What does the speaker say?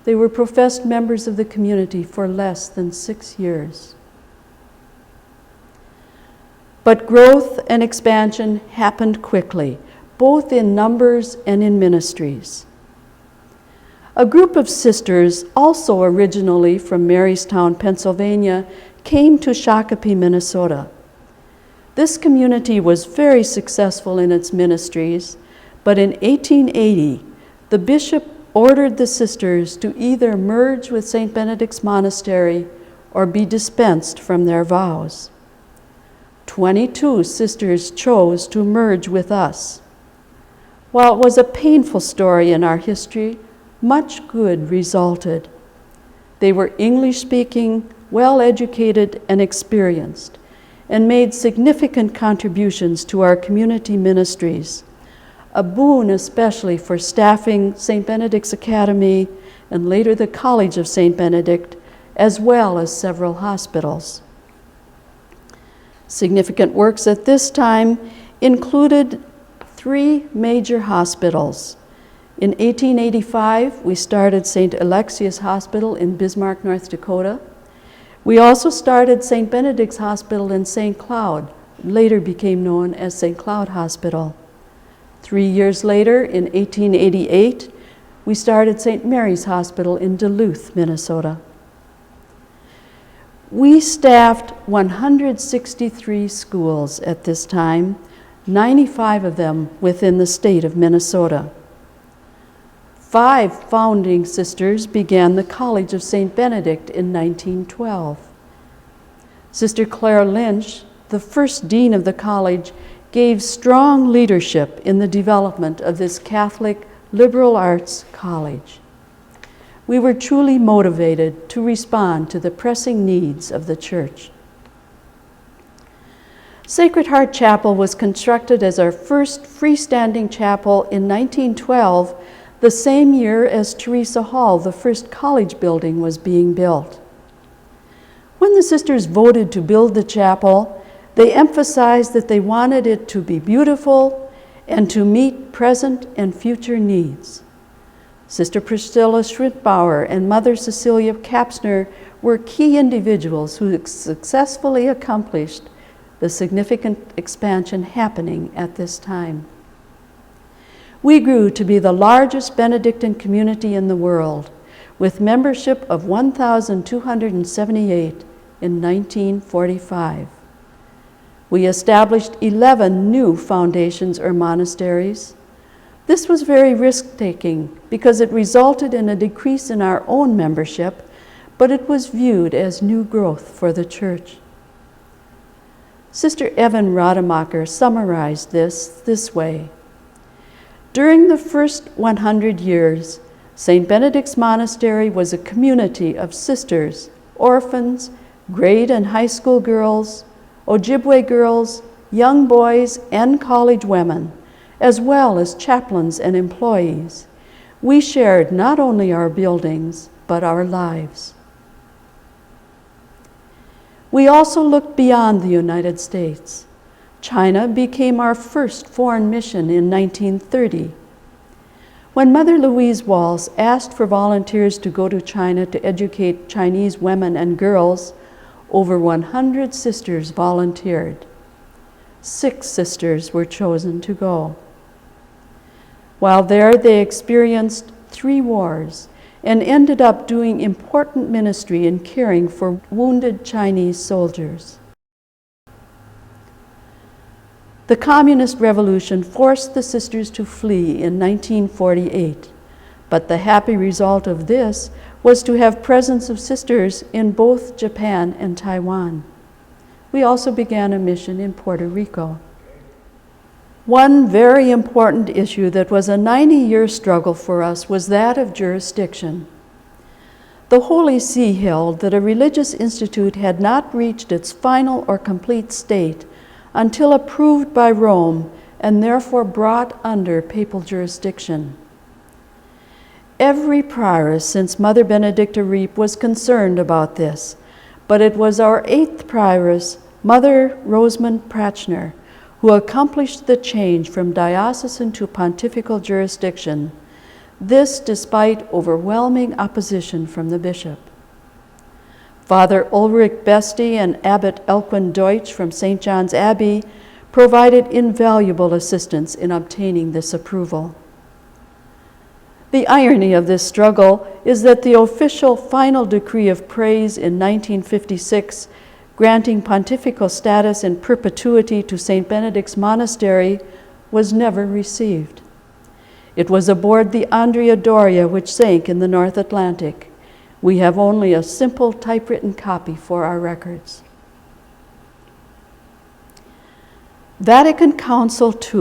They were professed members of the community for less than 6 years. But growth and expansion happened quickly, both in numbers and in ministries. A group of sisters, also originally from Marystown, Pennsylvania, came to Shakopee, Minnesota. This community was very successful in its ministries, but in 1880, the bishop ordered the sisters to either merge with St. Benedict's Monastery or be dispensed from their vows. 22 sisters chose to merge with us. While it was a painful story in our history, much good resulted. They were English-speaking, well-educated, and experienced, and made significant contributions to our community ministries, a boon especially for staffing St. Benedict's Academy and later the College of St. Benedict, as well as several hospitals. Significant works at this time included 3 major hospitals. In 1885, we started St. Alexius Hospital in Bismarck, North Dakota. We also started St. Benedict's Hospital in St. Cloud, later became known as St. Cloud Hospital. 3 years later, in 1888, we started St. Mary's Hospital in Duluth, Minnesota. We staffed 163 schools at this time, 95 of them within the state of Minnesota. 5 founding sisters began the College of Saint Benedict in 1912. Sister Claire Lynch, the first dean of the college, gave strong leadership in the development of this Catholic liberal arts college. We were truly motivated to respond to the pressing needs of the church. Sacred Heart Chapel was constructed as our first freestanding chapel in 1912, the same year as Teresa Hall, the first college building, was being built. When the sisters voted to build the chapel, they emphasized that they wanted it to be beautiful and to meet present and future needs. Sister Priscilla Schrittbauer and Mother Cecilia Kapsner were key individuals who successfully accomplished the significant expansion happening at this time. We grew to be the largest Benedictine community in the world, with membership of 1,278 in 1945. We established 11 new foundations or monasteries. This was very risk-taking because it resulted in a decrease in our own membership, but it was viewed as new growth for the church. Sister Evan Rademacher summarized this way. During the first 100 years, St. Benedict's Monastery was a community of sisters, orphans, grade and high school girls, Ojibwe girls, young boys, and college women, as well as chaplains and employees. We shared not only our buildings, but our lives. We also looked beyond the United States. China became our first foreign mission in 1930. When Mother Louise Walls asked for volunteers to go to China to educate Chinese women and girls, over 100 sisters volunteered. 6 sisters were chosen to go. While there, they experienced 3 wars and ended up doing important ministry in caring for wounded Chinese soldiers. The Communist Revolution forced the sisters to flee in 1948, but the happy result of this was to have presence of sisters in both Japan and Taiwan. We also began a mission in Puerto Rico. One very important issue that was a 90-year struggle for us was that of jurisdiction. The Holy See held that a religious institute had not reached its final or complete state until approved by Rome and therefore brought under papal jurisdiction. Every prioress since Mother Benedicta Reep was concerned about this, but it was our 8th prioress, Mother Rosamund Pratchner, who accomplished the change from diocesan to pontifical jurisdiction. this despite overwhelming opposition from the bishop. Father Ulrich Besti and Abbot Elquin Deutsch from St. John's Abbey provided invaluable assistance in obtaining this approval. The irony of this struggle is that the official final decree of praise in 1956, granting pontifical status in perpetuity to St. Benedict's Monastery, was never received. It was aboard the Andrea Doria, which sank in the North Atlantic. We have only a simple typewritten copy for our records. Vatican Council II